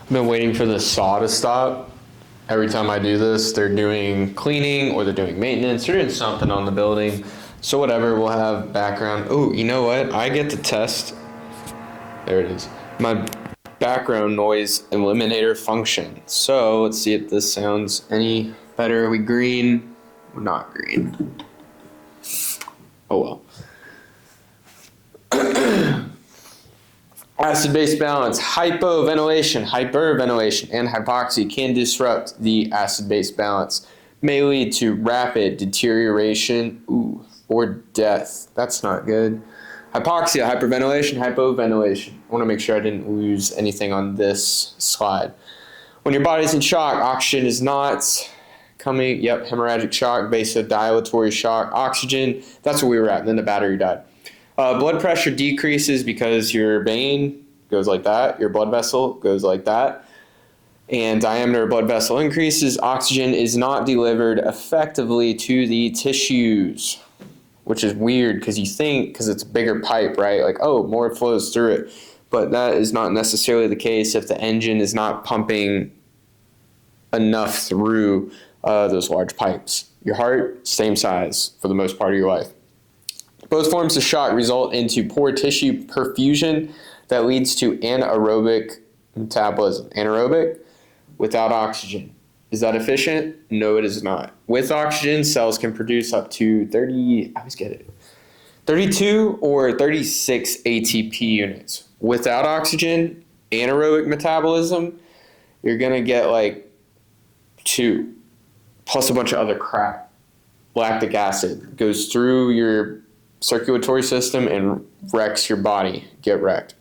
I've been waiting for the saw to stop. Every time I do this, they're doing cleaning or they're doing maintenance. They're doing something on the building. So whatever, we'll have background. Oh, you know what? I get to test. There it is. My background noise eliminator function. So let's see if this sounds any better. Are we green? We're not green. Oh well. Acid-base balance, hypoventilation, hyperventilation, and hypoxia can disrupt the acid-base balance. May lead to rapid deterioration or death. That's not good. Hypoxia, hyperventilation, hypoventilation. I want to make sure I didn't lose anything on this slide. When your body's in shock, oxygen is not coming. Yep, hemorrhagic shock, vasodilatory shock, oxygen. That's where we were at, and then the battery died. Blood pressure decreases because your vein goes like that, your blood vessel goes like that, and diameter of blood vessel increases. Oxygen is not delivered effectively to the tissues, which is weird because you think, because it's a bigger pipe, right? Like, oh, more flows through it. But that is not necessarily the case if the engine is not pumping enough through those large pipes. Your heart, same size for the most part of your life. Both forms of shock result into poor tissue perfusion that leads to anaerobic metabolism. Anaerobic, without oxygen. Is that efficient? No, it is not. With oxygen, cells can produce up to 32 or 36 ATP units. Without oxygen, anaerobic metabolism, you're going to get like 2, plus a bunch of other crap. Lactic acid goes through your circulatory system and wrecks your body. Get wrecked.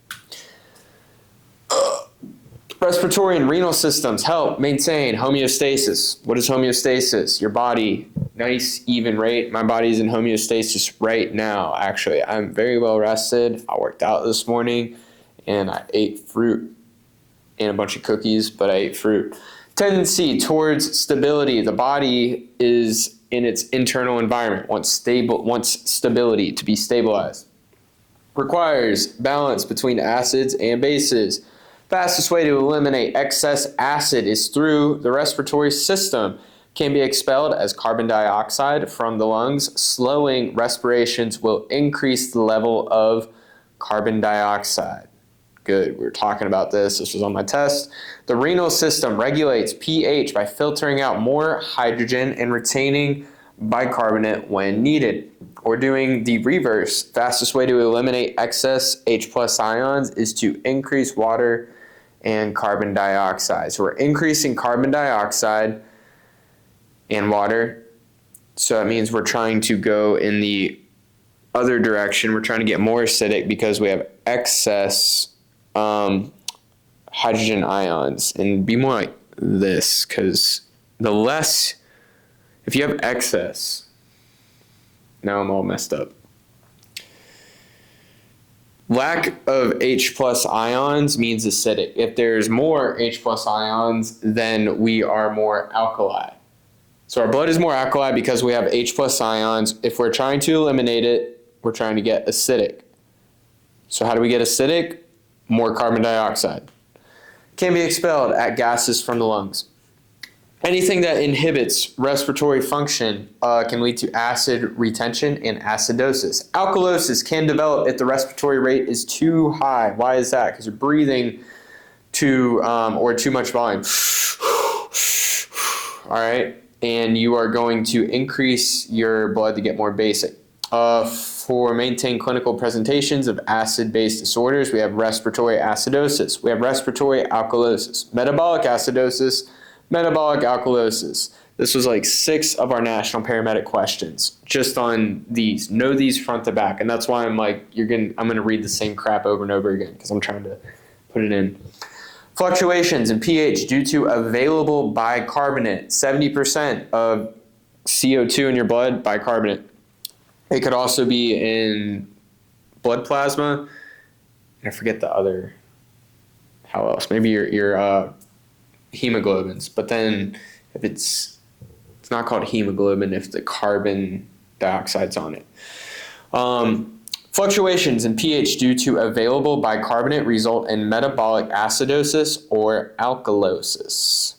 Respiratory and renal systems help maintain homeostasis. What is homeostasis? Your body, nice even rate. My body's in homeostasis right now, actually. I'm very well rested. I worked out this morning and I ate fruit and a bunch of cookies, but I ate fruit. Tendency towards stability. The body is in its internal environment, wants stability, to be stabilized. Requires balance between acids and bases. Fastest way to eliminate excess acid is through the respiratory system. Can be expelled as carbon dioxide from the lungs. Slowing respirations will increase the level of carbon dioxide. Good, we were talking about this. This was on my test. The renal system regulates pH by filtering out more hydrogen and retaining bicarbonate when needed. Or doing the reverse. Fastest way to eliminate excess H+ ions is to increase water and carbon dioxide. So we're increasing carbon dioxide and water. So that means we're trying to go in the other direction. We're trying to get more acidic because we have excess hydrogen ions, and be more like this, because the less, if you have excess, now I'm all messed up. Lack of H+ ions means acidic. If there's more H+ ions, then we are more alkali. So our blood is more alkali because we have H+ ions. If we're trying to eliminate it, we're trying to get acidic. So how do we get acidic? More carbon dioxide. Can be expelled at gases from the lungs. Anything that inhibits respiratory function can lead to acid retention and acidosis. Alkalosis can develop if the respiratory rate is too high. Why is that? Because you're breathing too much volume. All right, and you are going to increase your blood to get more basic. For maintain clinical presentations of acid-based disorders, we have respiratory acidosis. We have respiratory alkalosis, metabolic acidosis, metabolic alkalosis. This was like 6 of our national paramedic questions just on these. Know these front to back, and that's why I'm like, I'm gonna read the same crap over and over again because I'm trying to put it in. Fluctuations in pH due to available bicarbonate. 70% of CO2 in your blood, bicarbonate. It could also be in blood plasma. I forget the other. How else? Maybe your hemoglobins. But then if it's not called hemoglobin if the carbon dioxide's on it. Fluctuations in pH due to available bicarbonate result in metabolic acidosis or alkalosis.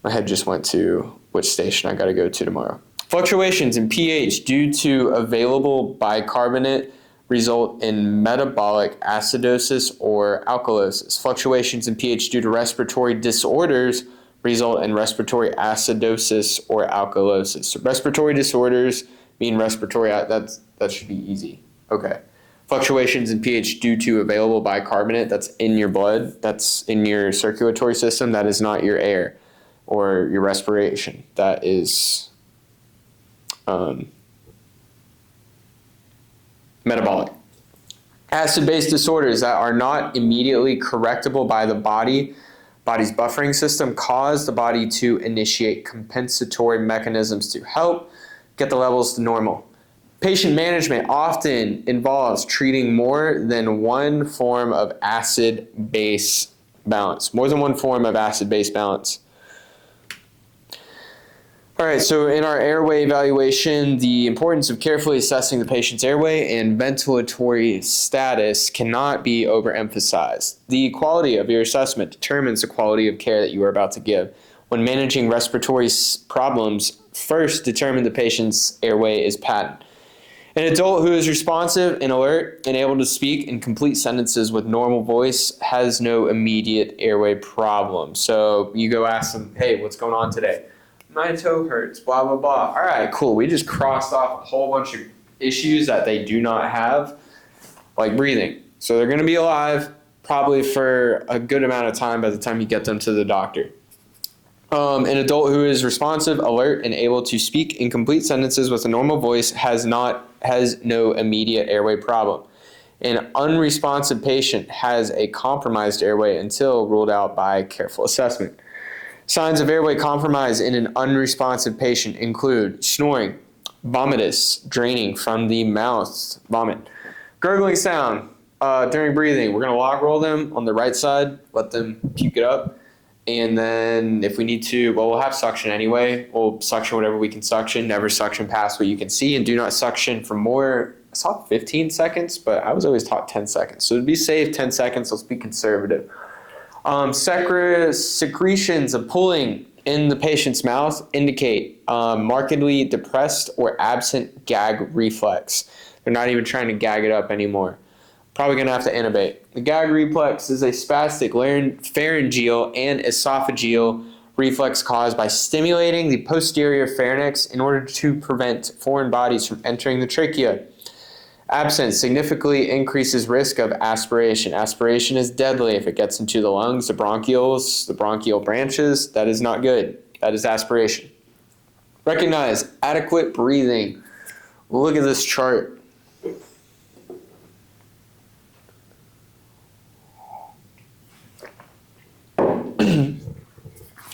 My head just went to which station I got to go to tomorrow. Fluctuations in pH due to available bicarbonate result in metabolic acidosis or alkalosis. Fluctuations in pH due to respiratory disorders result in respiratory acidosis or alkalosis. So respiratory disorders mean respiratory, that should be easy. Okay. Fluctuations in pH due to available bicarbonate, that's in your blood, that's in your circulatory system, that is not your air or your respiration. That is metabolic. Acid-base disorders that are not immediately correctable by the body's buffering system cause the body to initiate compensatory mechanisms to help get the levels to normal. Patient management often involves treating more than one form of acid-base balance. More than one form of acid-base balance. All right, so in our airway evaluation, the importance of carefully assessing the patient's airway and ventilatory status cannot be overemphasized. The quality of your assessment determines the quality of care that you are about to give. When managing respiratory problems, first determine the patient's airway is patent. An adult who is responsive and alert and able to speak in complete sentences with normal voice has no immediate airway problem. So you go ask them, hey, what's going on today? My toe hurts, blah, blah, blah. All right, cool. We just crossed off a whole bunch of issues that they do not have, like breathing. So they're going to be alive probably for a good amount of time by the time you get them to the doctor. An adult who is responsive, alert, and able to speak in complete sentences with a normal voice has no immediate airway problem. An unresponsive patient has a compromised airway until ruled out by careful assessment. Signs of airway compromise in an unresponsive patient include snoring, vomitus, draining from the mouth, vomit, gurgling sound during breathing. We're going to log roll them on the right side, let them puke it up. And then if we need to, well, we'll have suction anyway. We'll suction whatever we can suction, never suction past what you can see, and do not suction for more, I saw 15 seconds, but I was always taught 10 seconds. So to be safe, 10 seconds, let's be conservative. Secretions of pulling in the patient's mouth indicate markedly depressed or absent gag reflex. They're not even trying to gag it up anymore. Probably going to have to intubate. The gag reflex is a spastic pharyngeal and esophageal reflex caused by stimulating the posterior pharynx in order to prevent foreign bodies from entering the trachea. Absence significantly increases risk of aspiration. Aspiration is deadly if it gets into the lungs, the bronchioles, the bronchial branches. That is not good. That is aspiration. Recognize adequate breathing. Look at this chart.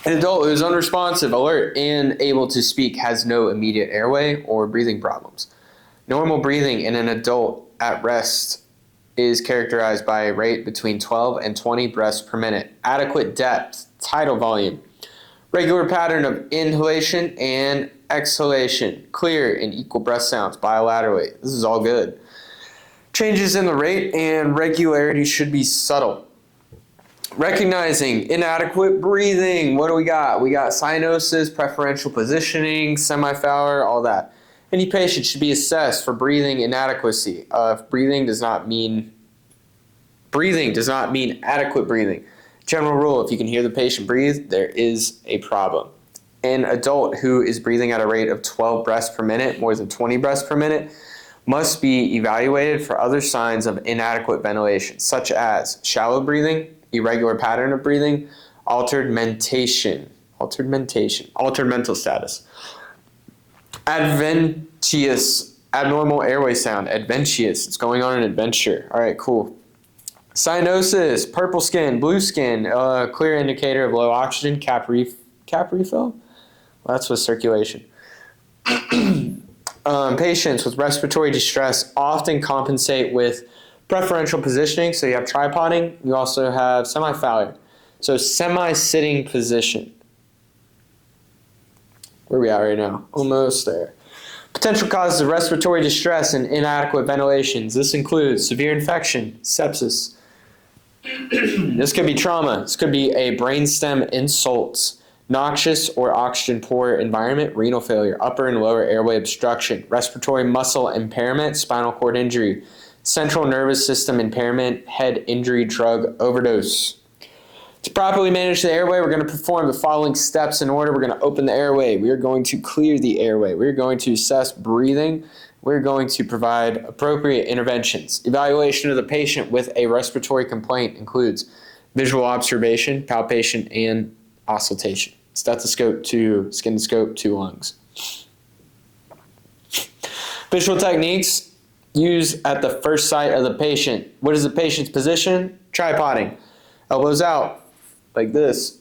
An adult who is unresponsive, alert, and able to speak has no immediate airway or breathing problems. Normal breathing in an adult at rest is characterized by a rate between 12 and 20 breaths per minute. Adequate depth, tidal volume, regular pattern of inhalation and exhalation, clear and equal breath sounds bilaterally. This is all good. Changes in the rate and regularity should be subtle. Recognizing inadequate breathing. What do we got? We got cyanosis, preferential positioning, semi-Fowler, all that. Any patient should be assessed for breathing inadequacy. If breathing does not mean adequate breathing. General rule, if you can hear the patient breathe, there is a problem. An adult who is breathing at a rate of 12 breaths per minute, more than 20 breaths per minute, must be evaluated for other signs of inadequate ventilation, such as shallow breathing, irregular pattern of breathing, altered mental status. Adventitious, abnormal airway sound. Adventitious, it's going on an adventure. All right, cool. Cyanosis, purple skin, blue skin, clear indicator of low oxygen, cap refill. Well, that's with circulation. Patients with respiratory distress often compensate with preferential positioning. So you have tripoding. You also have semi-Fowler. So semi-sitting position. Where are we at right now? Almost there. Potential causes of respiratory distress and inadequate ventilations. This includes severe infection, sepsis. This could be trauma. This could be a brainstem insult, noxious or oxygen poor environment, renal failure, upper and lower airway obstruction, respiratory muscle impairment, spinal cord injury, central nervous system impairment, head injury, drug overdose. To properly manage the airway, we're going to perform the following steps in order. We're going to open the airway. We are going to clear the airway. We're going to assess breathing. We're going to provide appropriate interventions. Evaluation of the patient with a respiratory complaint includes visual observation, palpation, and auscultation. Stethoscope to skinoscope to lungs. Visual techniques used at the first sight of the patient. What is the patient's position? Tripoding. Elbows out. Like this,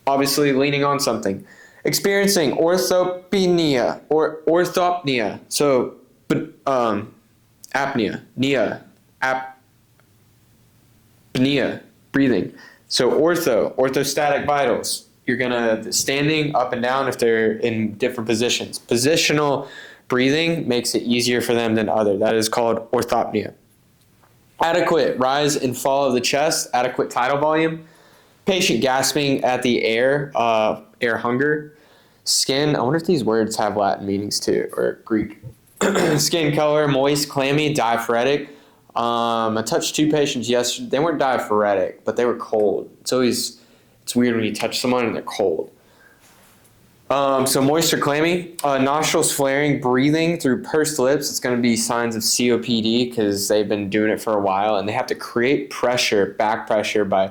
obviously leaning on something. Experiencing orthopnea or orthopnea, so apnea, apnea, breathing. So orthostatic vitals. You're gonna standing up and down if they're in different positions. Positional breathing makes it easier for them than other. That is called orthopnea. Adequate rise and fall of the chest, adequate tidal volume, patient gasping at the air hunger, skin, I wonder if these words have Latin meanings too, or Greek. Skin color, moist, clammy, diaphoretic. I touched 2 patients yesterday, they weren't diaphoretic, but they were cold. It's weird when you touch someone and they're cold. So moist or clammy, nostrils flaring, breathing through pursed lips. It's going to be signs of COPD because they've been doing it for a while, and they have to create pressure, back pressure by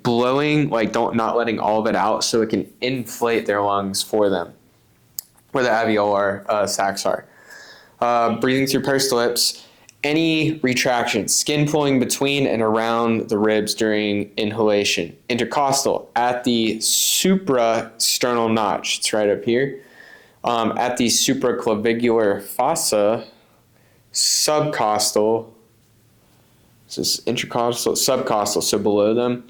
blowing, like not letting all of it out, so it can inflate their lungs for them, where the alveolar sacs are. Breathing through pursed lips. Any retraction, skin pulling between and around the ribs during inhalation. Intercostal, at the suprasternal notch, it's right up here. At the supraclavicular fossa, subcostal, this is intercostal, subcostal, so below them.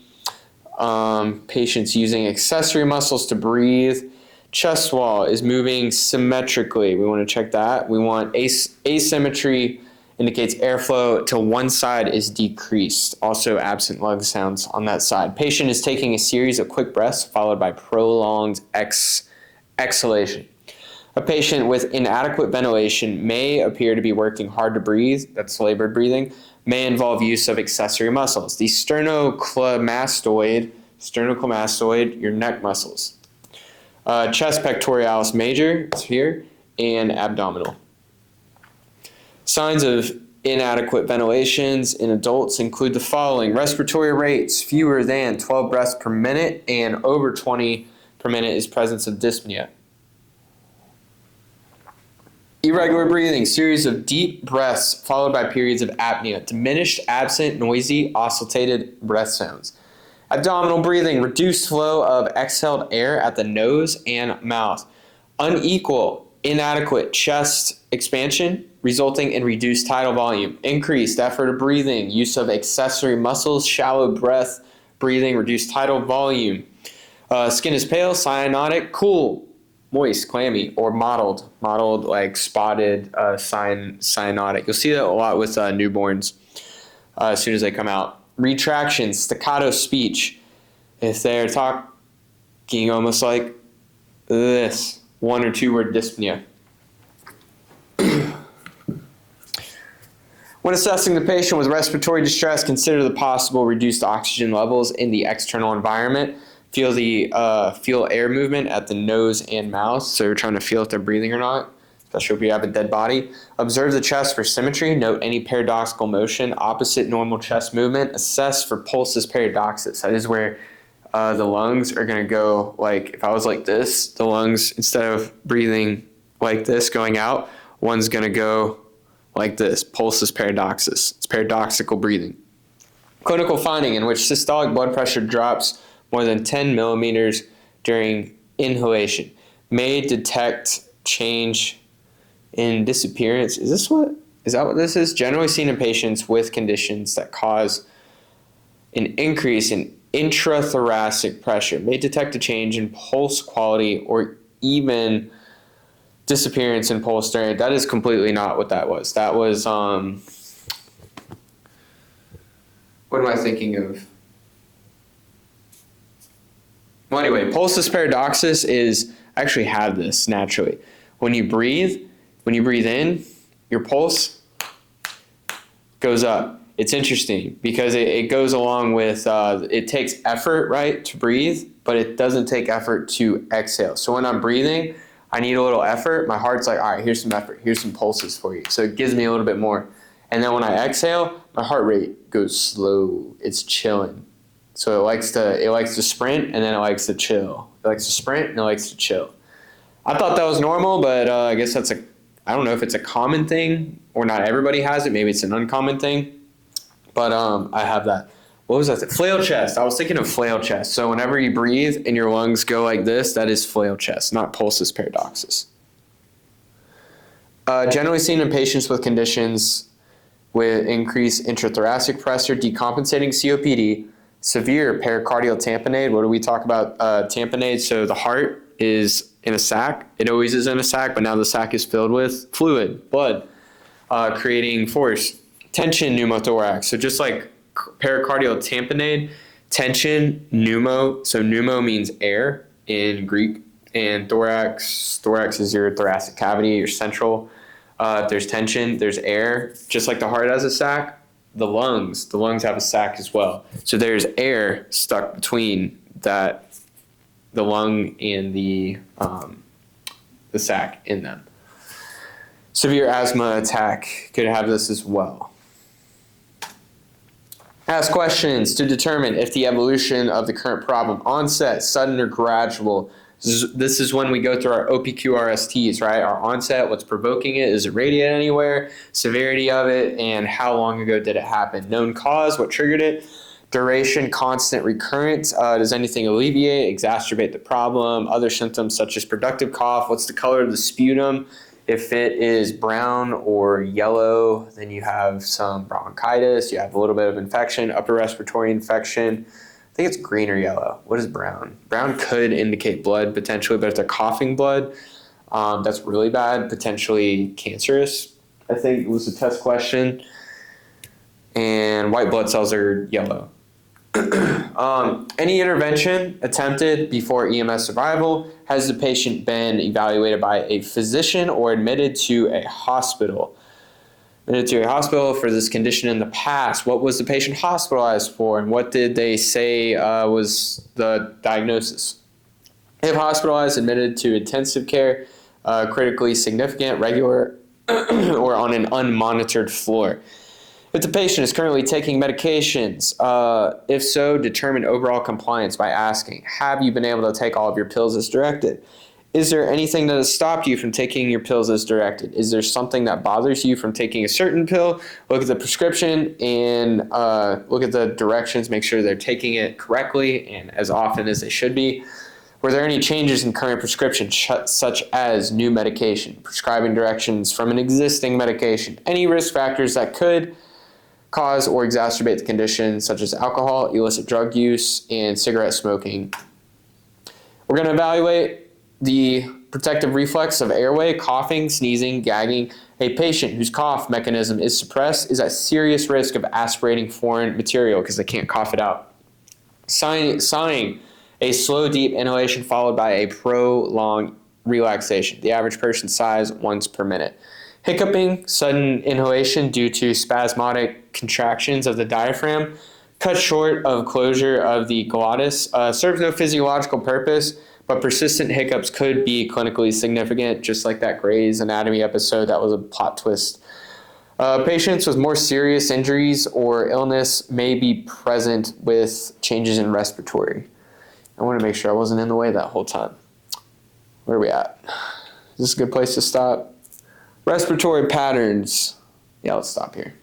Patients using accessory muscles to breathe. Chest wall is moving symmetrically. We want to check that. We want asymmetry. Indicates airflow to one side is decreased. Also absent lung sounds on that side. Patient is taking a series of quick breaths followed by prolonged exhalation. A patient with inadequate ventilation may appear to be working hard to breathe. That's labored breathing. May involve use of accessory muscles. The sternocleidomastoid, your neck muscles. Chest pectoralis major, it's here, and abdominal. Signs of inadequate ventilations in adults include the following. Respiratory rates fewer than 12 breaths per minute and over 20 per minute is presence of dyspnea. Irregular breathing, series of deep breaths followed by periods of apnea. Diminished, absent, noisy, oscillated breath sounds. Abdominal breathing, reduced flow of exhaled air at the nose and mouth. Unequal, inadequate chest expansion, resulting in reduced tidal volume. Increased effort of breathing, use of accessory muscles, shallow breath breathing, reduced tidal volume. Skin is pale, cyanotic, cool, moist, clammy, or mottled like spotted cyanotic. You'll see that a lot with newborns as soon as they come out. Retraction, staccato speech. If they're talking almost like this, 1 or 2 word dyspnea. When assessing the patient with respiratory distress, consider the possible reduced oxygen levels in the external environment. Feel air movement at the nose and mouth. So you're trying to feel if they're breathing or not, especially if you have a dead body. Observe the chest for symmetry. Note any paradoxical motion, opposite normal chest movement. Assess for pulsus paradoxus. That is where the lungs are going to go, like if I was like this, the lungs, instead of breathing like this going out, one's going to go like this, pulsus paradoxus. It's paradoxical breathing. Clinical finding in which systolic blood pressure drops more than 10 millimeters during inhalation. May detect change in disappearance. Is that what this is? Generally seen in patients with conditions that cause an increase in intrathoracic pressure. May detect a change in pulse quality or even disappearance in pulse during. That is completely not what that was. That was, what am I thinking of? Well, anyway, pulsus paradoxus is, I actually have this naturally. When you breathe in, your pulse goes up. It's interesting because it goes along with, it takes effort, right, to breathe, but it doesn't take effort to exhale. So when I'm breathing, I need a little effort. My heart's like, all right, here's some effort. Here's some pulses for you. So it gives me a little bit more. And then when I exhale, my heart rate goes slow. It's chilling. So it likes to sprint, and then it likes to chill. It likes to sprint, and it likes to chill. I thought that was normal, but I guess I don't know if it's a common thing or not everybody has it. Maybe it's an uncommon thing. But I have that. What was that? Flail chest. I was thinking of flail chest. So whenever you breathe and your lungs go like this, that is flail chest, not pulsus paradoxus. Generally seen in patients with conditions with increased intrathoracic pressure, decompensating COPD, severe pericardial tamponade. What do we talk about tamponade? So the heart is in a sac. It always is in a sac, but now the sac is filled with fluid, blood, creating force. Tension pneumothorax. So just like pericardial tamponade, tension, pneumo. So pneumo means air in Greek, and thorax is your thoracic cavity, your central. If there's tension, there's air. Just like the heart has a sac, the lungs have a sac as well. So there's air stuck between the lung and the sac in them. Severe asthma attack could have this as well. Ask questions to determine if the evolution of the current problem, onset, sudden, or gradual. This is when we go through our OPQ-RSTs, right? Our onset, what's provoking it, is it radiated anywhere, severity of it, and how long ago did it happen? Known cause, what triggered it? Duration, constant, recurrent. Does anything alleviate, exacerbate the problem? Other symptoms such as productive cough. What's the color of the sputum? If it is brown or yellow, then you have some bronchitis, you have a little bit of infection, upper respiratory infection. I think it's green or yellow. What is brown? Brown could indicate blood potentially, but if they're coughing blood, that's really bad, potentially cancerous. I think it was a test question. And white blood cells are yellow. Any intervention attempted before EMS survival? Has the patient been evaluated by a physician or admitted to a hospital? Admitted to a hospital for this condition in the past. What was the patient hospitalized for, and what did they say was the diagnosis? If hospitalized, admitted to intensive care, critically significant, regular, or on an unmonitored floor. If the patient is currently taking medications, if so, determine overall compliance by asking, have you been able to take all of your pills as directed? Is there anything that has stopped you from taking your pills as directed? Is there something that bothers you from taking a certain pill? Look at the prescription and look at the directions, make sure they're taking it correctly and as often as they should be. Were there any changes in current prescription, such as new medication, prescribing directions from an existing medication, any risk factors that could cause or exacerbate the condition, such as alcohol, illicit drug use, and cigarette smoking? We're going to evaluate the protective reflex of airway, coughing, sneezing, gagging. A patient whose cough mechanism is suppressed is at serious risk of aspirating foreign material because they can't cough it out. Sighing, a slow, deep inhalation followed by a prolonged relaxation. The average person sighs once per minute. Hiccuping, sudden inhalation due to spasmodic contractions of the diaphragm, cut short of closure of the glottis, serves no physiological purpose, but persistent hiccups could be clinically significant, just like that Grey's Anatomy episode. That was a plot twist. Patients with more serious injuries or illness may be present with changes in respiratory. I want to make sure I wasn't in the way that whole time. Where are we at? Is this a good place to stop? Respiratory patterns. Yeah, let's stop here.